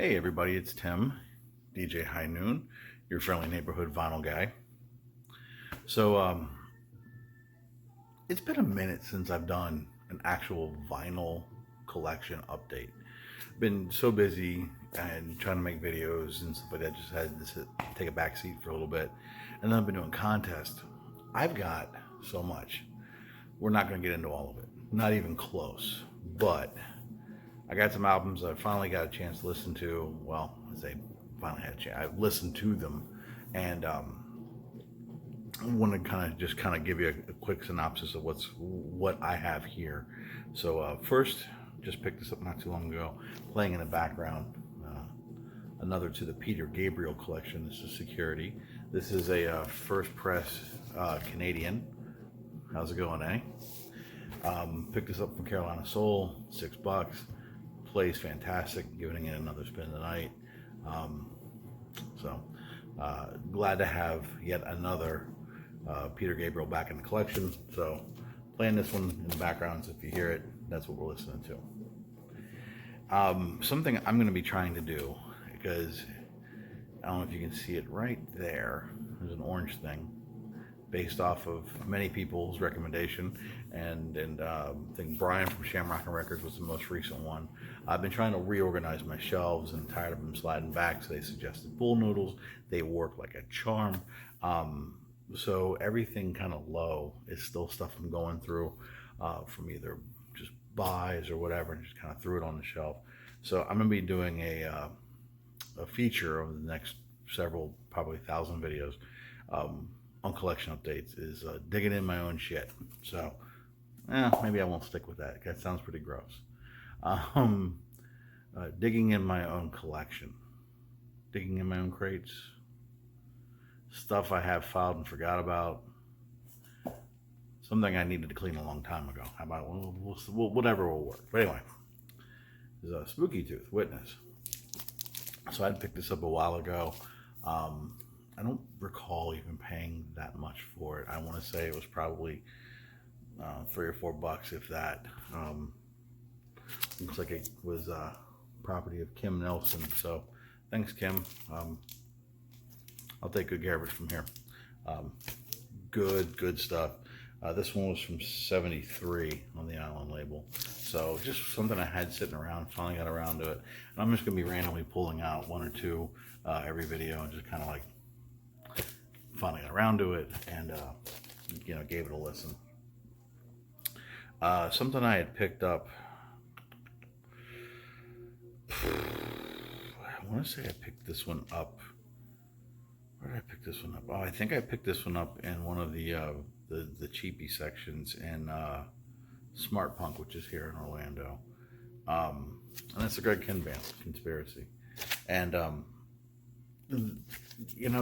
Hey everybody, it's Tim, DJ High Noon, your friendly neighborhood vinyl guy. So, it's been a minute since I've done an actual vinyl collection update. Been so busy and trying to make videos and stuff like that, just had to take a back seat for a little bit. And then I've been doing contests. I've got so much. We're not going to get into all of it, not even close. But I got some albums I finally got a chance to listen to. Well, I say finally had a chance. I've listened to them, and I want to kind of give you a quick synopsis of what I have here. So first, just picked this up not too long ago, playing in the background. Another to the Peter Gabriel collection. This is Security. This is a first press Canadian. How's it going, eh? Picked this up from Carolina Soul, $6. Plays fantastic, giving it another spin tonight. Glad to have yet another Peter Gabriel back in the collection. So playing this one in the background, so if you hear it, that's what we're listening to. Something I'm going to be trying to do, because I don't know if you can see it right there. There's an orange thing based off of many people's recommendation, and I think Brian from Shamrock and Records was the most recent one. I've been trying to reorganize my shelves and tired of them sliding back, so they suggested Bull Noodles. They work like a charm. So everything kind of low is still stuff I'm going through from either just buys or whatever, and just kind of threw it on the shelf. So I'm gonna be doing a feature over the next several, probably 1,000 videos. On collection updates is digging in my own shit. So maybe I won't stick with that. That sounds pretty gross. Digging in my own collection, digging in my own crates, stuff I have filed and forgot about, something I needed to clean a long time ago. How about whatever will work. But anyway, there's a Spooky Tooth Witness. So I picked this up a while ago. I don't recall even paying that much for it. I want to say it was probably $3 or $4, if that. Looks like it was property of Kim Nelson. So thanks, Kim. I'll take good care of it from here. Good stuff. This one was from '73 on the Island label. So just something I had sitting around, finally got around to it. And I'm just going to be randomly pulling out one or two every video, and just kind of like finally got around to it, and gave it a listen. Something I had picked up, I want to say I picked this one up. Where did I pick this one up? Oh, I think I picked this one up in one of the cheapy sections in Smart Punk, which is here in Orlando. And that's the Greg Kihn band, Conspiracy. And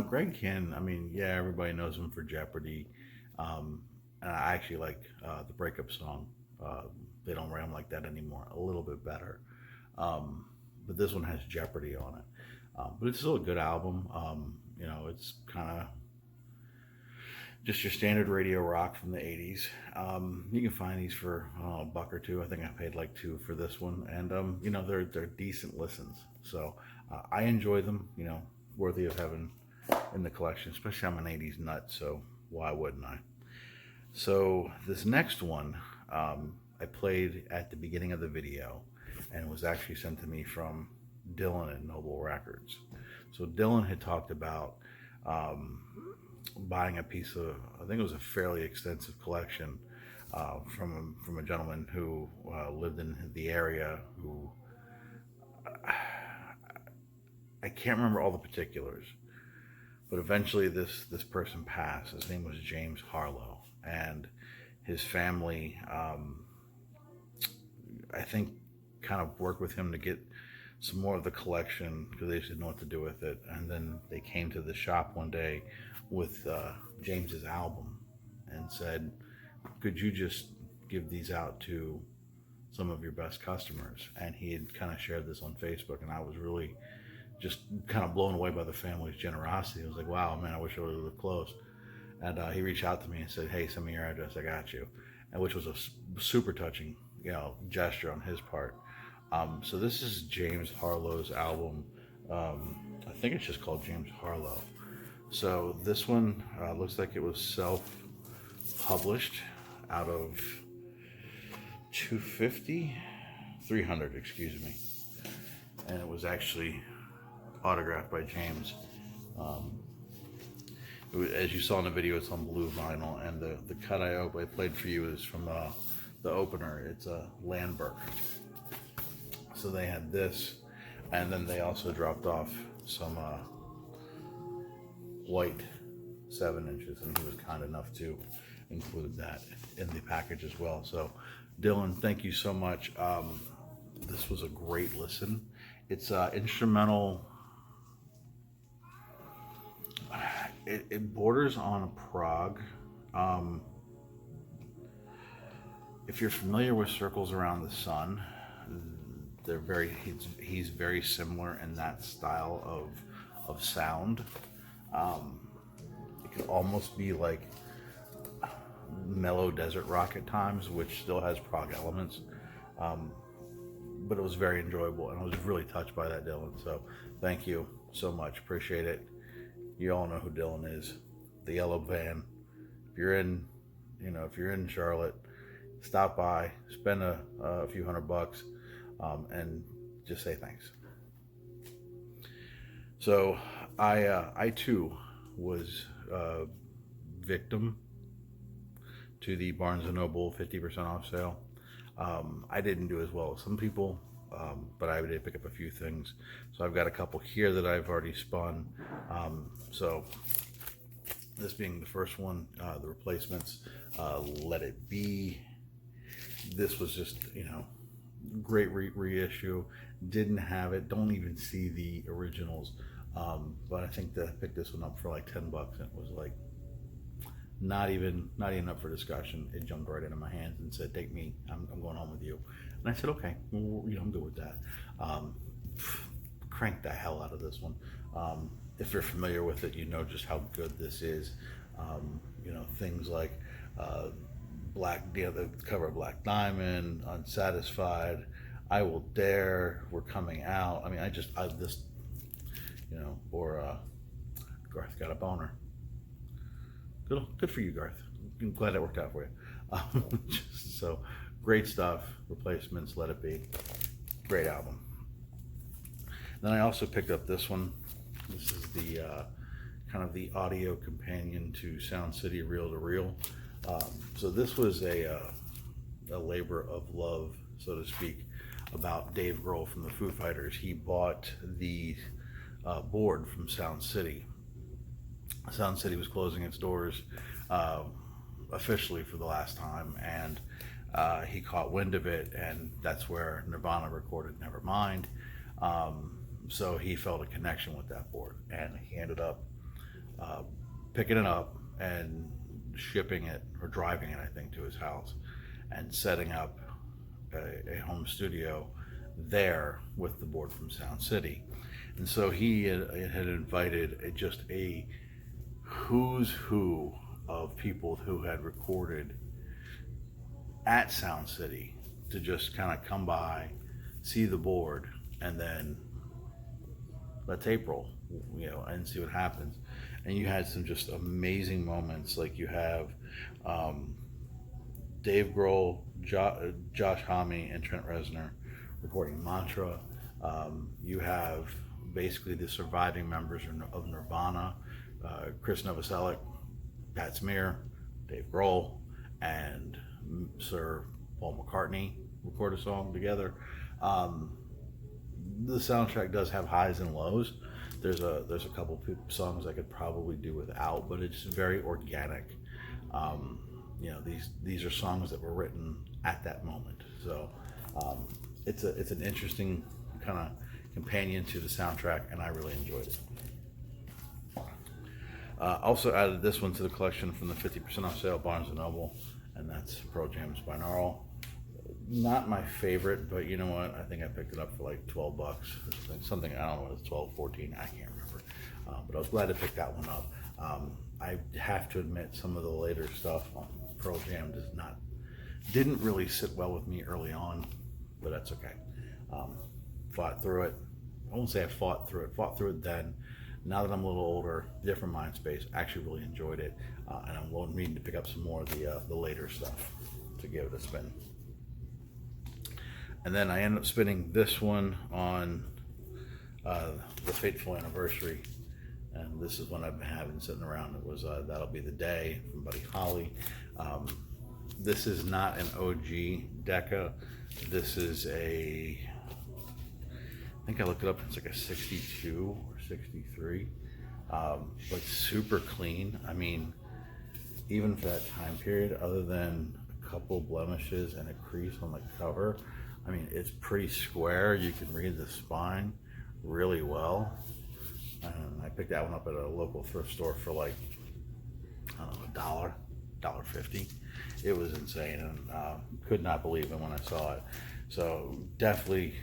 Greg Kihn, I mean, yeah, everybody knows him for Jeopardy. And I actually like the breakup song, They Don't Ram Like That Anymore, a little bit better. But this one has Jeopardy on it. But it's still a good album. It's kind of just your standard radio rock from the 80s. You can find these for $1 or $2. I think I paid like $2 for this one. And, they're decent listens. So I enjoy them, worthy of having in the collection, especially I'm an 80s nut, so why wouldn't I? So this next one I played at the beginning of the video, and it was actually sent to me from Dylan at Noble Records. So Dylan had talked about buying a piece of, I think it was a fairly extensive collection from a gentleman who lived in the area, who I can't remember all the particulars, but eventually this person passed. His name was James Harlow, and his family, I think, kind of worked with him to get some more of the collection, because they didn't know what to do with it. And then they came to the shop one day with James's album and said, could you just give these out to some of your best customers? And he had kind of shared this on Facebook, and I was really just kind of blown away by the family's generosity. I was like, wow, man, I wish I would have lived close. And he reached out to me and said, hey, send me your address, I got you. And which was a super touching, gesture on his part. So this is James Harlow's album. I think it's just called James Harlow. So this one looks like it was self-published out of 300, excuse me. And it was actually autographed by James. As you saw in the video, it's on blue vinyl, and the cut I played for you is from the opener. It's a Landberg. So they had this, and then they also dropped off some white 7 inches, and he was kind enough to include that in the package as well. So Dylan, thank you so much. This was a great listen. It's instrumental. It borders on prog. If you're familiar with Circles Around the Sun, he's very similar in that style of sound. It could almost be like mellow desert rock at times, which still has prog elements. But it was very enjoyable, and I was really touched by that, Dylan. So thank you so much. Appreciate it. You all know who Dylan is. The yellow van. If you're in Charlotte, stop by, spend a few $100, and just say thanks. So I too was victim to the Barnes & Noble 50% off sale. I didn't do as well as some people, but I did pick up a few things. So I've got a couple here that I've already spun. So this being the first one, the replacements, Let It Be. This was just, great reissue. Didn't have it, don't even see the originals. But I think that I picked this one up for like $10, and it was like not even up for discussion. It jumped right into my hands and said, "Take me. I'm going home with you." And I said, "Okay, well, I'm good with that." Crank the hell out of this one. If you're familiar with it, you know just how good this is. Things like the cover of Black Diamond, Unsatisfied, I Will Dare, We're Coming Out. I mean, or Garth Got a Boner. Good for you, Garth. I'm glad that worked out for you. So great stuff. Replacements, Let It Be. Great album. Then I also picked up this one. This is the kind of the audio companion to Sound City Reel to Reel. So this was a labor of love, so to speak, about Dave Grohl from the Foo Fighters. He bought the board from Sound City. Sound City was closing its doors officially for the last time, and he caught wind of it, and that's where Nirvana recorded Nevermind. So he felt a connection with that board, and he ended up picking it up and shipping it, or driving it, I think, to his house, and setting up a home studio there with the board from Sound City. And so he had invited just a who's who of people who had recorded at Sound City to just kind of come by, see the board, and then let tape roll, and see what happens. And you had some just amazing moments. Like you have Dave Grohl, Josh Homme, and Trent Reznor recording Mantra. You have basically the surviving members of Nirvana, Chris Novoselic, Pat Smear, Dave Grohl, and Sir Paul McCartney record a song together. The soundtrack does have highs and lows. There's a couple songs I could probably do without, but it's very organic. These are songs that were written at that moment. So it's an interesting kind of companion to the soundtrack, and I really enjoyed it. Also added this one to the collection from the 50% off sale, Barnes & Noble, and that's Pearl Jam's Binaural. Not my favorite, but you know what? I think I picked it up for like $12. Something, I don't know what it's 12, 14, I can't remember. But I was glad to pick that one up. I have to admit, some of the later stuff on Pearl Jam didn't really sit well with me early on, but that's okay. Fought through it. I won't say I fought through it. Fought through it then. Now that I'm a little older, different mind space, actually really enjoyed it, and I'm needing to pick up some more of the later stuff to give it a spin. And then I ended up spinning this one on the fateful anniversary, and this is one I've been having sitting around. It was That'll Be the Day from Buddy Holly. This is not an OG Deca. This is I think I looked it up, it's like a 62 or 63, but super clean. I mean, even for that time period, other than a couple blemishes and a crease on the cover, I mean, it's pretty square. You can read the spine really well. And I picked that one up at a local thrift store for like, I don't know, $1.50. It was insane, and could not believe it when I saw it. So definitely,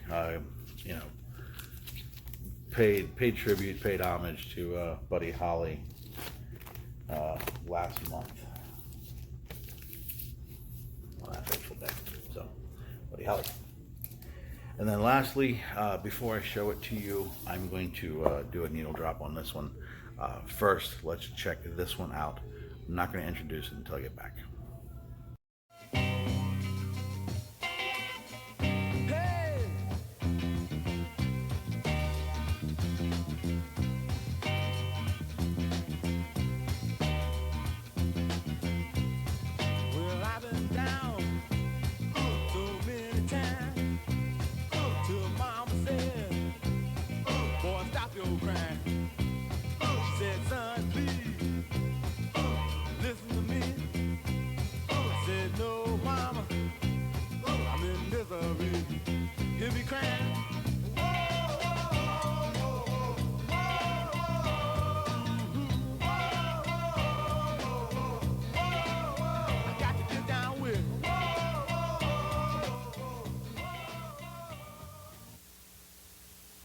you know, paid tribute, paid homage to Buddy Holly last month on that fateful day. So, Buddy Holly. And then lastly, before I show it to you, I'm going to do a needle drop on this one. First, let's check this one out. I'm not going to introduce it until I get back.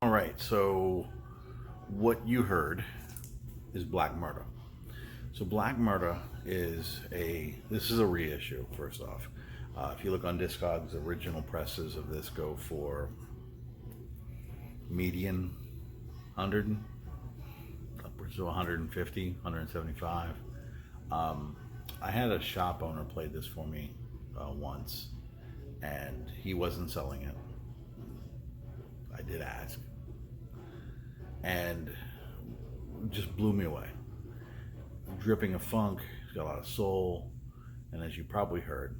All right, so what you heard is Black Murder. So Black Murder this is a reissue, first off. If you look on Discogs, original presses of this go for median 100, upwards to 150, 175. I had a shop owner play this for me once, and he wasn't selling it. I did ask, and just blew me away. Dripping of funk, it's got a lot of soul, and as you probably heard,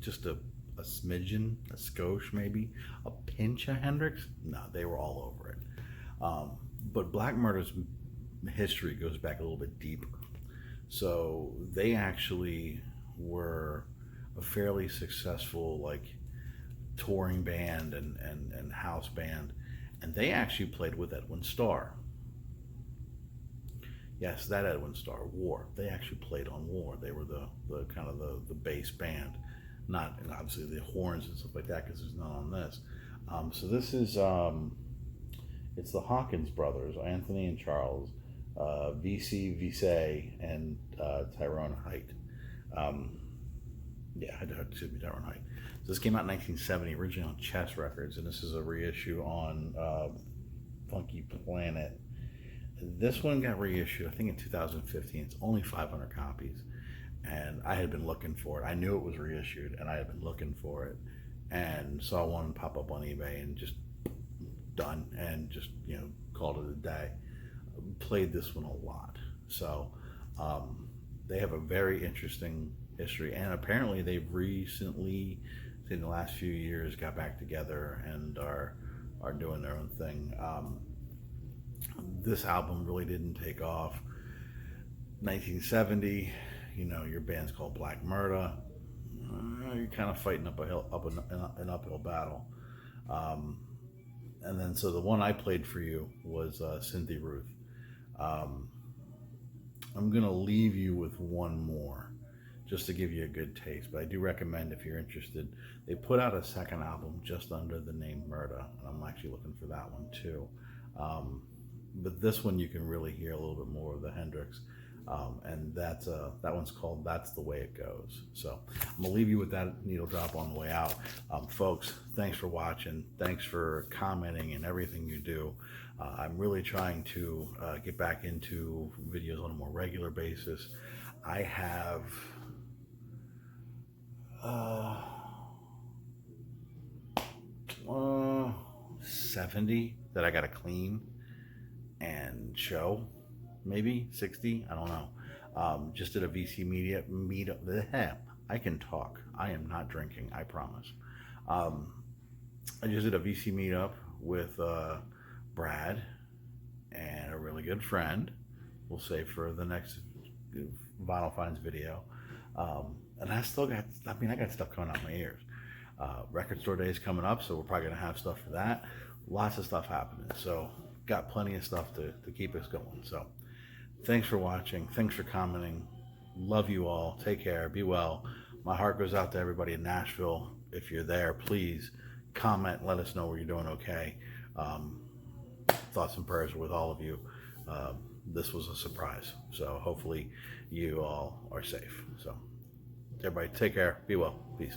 just a smidgen, a skosh maybe, a pinch of Hendrix. No, they were all over it. But Black Murder's history goes back a little bit deeper. So they actually were a fairly successful like touring band and house band, and they actually played with Edwin Starr. Yes, that Edwin Starr, War. They actually played on War. They were the kind of the bass band, not obviously the horns and stuff like that, because there's none on this. So this is it's the Hawkins brothers, Anthony and Charles, VC Vise, and Tyrone Height. Excuse me, Tyrone Height. So this came out in 1970, originally on Chess Records, and this is a reissue on Funky Planet. This one got reissued, I think, in 2015. It's only 500 copies, and I had been looking for it. I knew it was reissued, and I had been looking for it, and saw one pop up on eBay, and just done, and just called it a day. Played this one a lot, so they have a very interesting history, and apparently they've recently, in the last few years, got back together and are doing their own thing. This album really didn't take off. 1970, your band's called Black Murder. You're kind of fighting an uphill battle. And then, so the one I played for you was Cynthia Ruth. I'm gonna leave you with one more, just to give you a good taste. But I do recommend, if you're interested, they put out a second album just under the name Murder, and I'm actually looking for that one too. But this one you can really hear a little bit more of the Hendrix. And that one's called That's the Way It Goes. So I'm gonna leave you with that needle drop on the way out. Folks, thanks for watching. Thanks for commenting and everything you do. I'm really trying to get back into videos on a more regular basis. I have 70 that I gotta clean and show, maybe 60, I don't know. Just did a VC media meetup. I can talk. I am not drinking, I promise. I just did a VC meetup with Brad and a really good friend. We'll save for the next Vinyl Finds video. And I still got, I got stuff coming out my ears. Record store day is coming up, so we're probably gonna have stuff for that. Lots of stuff happening. So got plenty of stuff to keep us going. So thanks for watching. Thanks for commenting. Love you all. Take care. Be well. My heart goes out to everybody in Nashville. If you're there, please comment. Let us know where you're doing okay. Thoughts and prayers with all of you. This was a surprise. So hopefully you all are safe. So everybody take care. Be well. Peace.